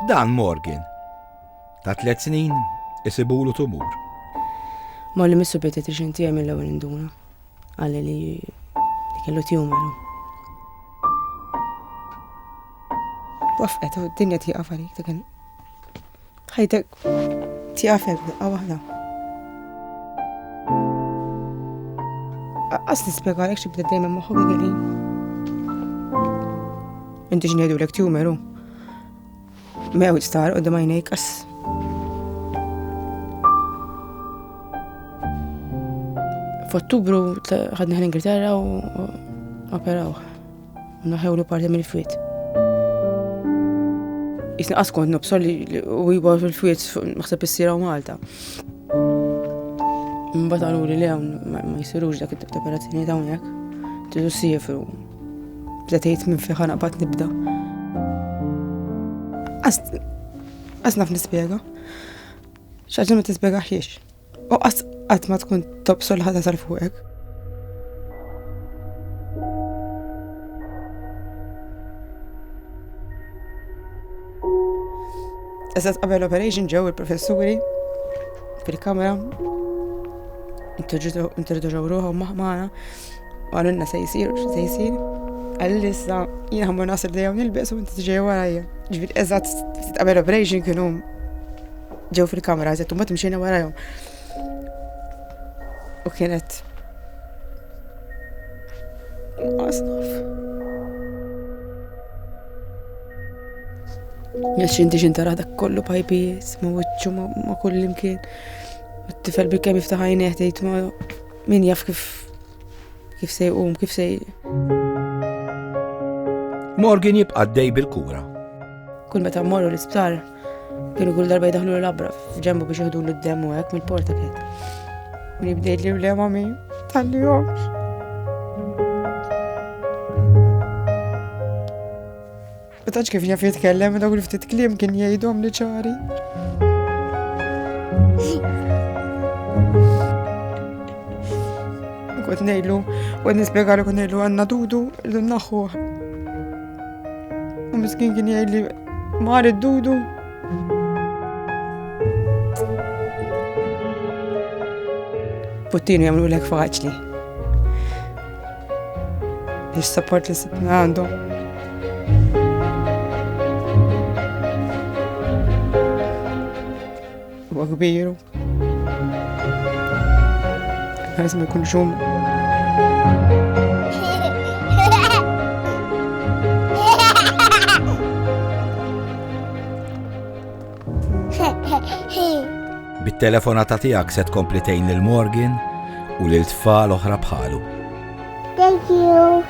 Dan Morgan. Ta' 3 snin isibulu tumur. Ma li missu pediatrician tiegħi mill-ewwel induna. Għalli li kellu tumor. Wafqet u d-dinja tieqaf għalik ta' kien. Ħajtek tieqafek daqqa waħda. Qas nispjega għalek xi bdiet dejjem moħħu għalli. Inti x'ngħidulek tumor hu. Mewt star qudiem għajnejk qas. F'Ottubru ħadna l-Ingilterra u operaw. U naħewlu parti mill-fwiet. Jisni qas kont nobsol li u jibgħu fil-fwiet maħseb issira u Malta. Mbagħad qalu li hawn ma jsirux dak it-tip ta' operazzjonijiet hawnhekk. Tidu ssifru. Bdejt tgħid minn fejn ħanaqbad nibda. Qas naf nispjega. X'ħaġa ma tispjegaħiex. U qas qatt ma tkun tobsol ħadd sar fuqek. Issa qabel operation ġew il-professuri fil-kamra introduġew ruħhom maħmana u għalulna se jsir u se jsir. Għalli issa jiena ħammur nasir dejjem nilbes u inti tiġej warajja. Ġifieri eżatt qabel operation kienu ġew fil-kamra eżatt u mbagħad mxejna warajhom. U kienet asnaf. Jax inti xintara dak kollu pajpijiet, ma wiċċu ma kull imkien. T-tifel bil-kemm jiftaħ għajnejh tgħid ma min jaf kif se jqum, kif se. Morgan jibqa' dej bil-kura. Kull meta mmorru l-isptar kienu kull darba jdaħlu l-labra f'ġembu biex jieħdu l-d-demm u hekk mill-porta kien. Min jibdejt li le mami tal-jomx. Metax kif jaf jitkellem, dawk li ftit kliem kien jgħidhom li ċari. Kont ngħidlu, kont nispjegalu kont ngħidlu għandna dudu rridu naħħuh. U miskin kien jgħidli mar id-dudu. Puttinu jagħmlu lek faċli. Is-support li sibna għandhom. Huwa kbiru. Lازم يكون جوم. Bit-telefonata tiegħek se tkompli tgħin lil Morgan u lil tfal oħra bħalu. Thank you.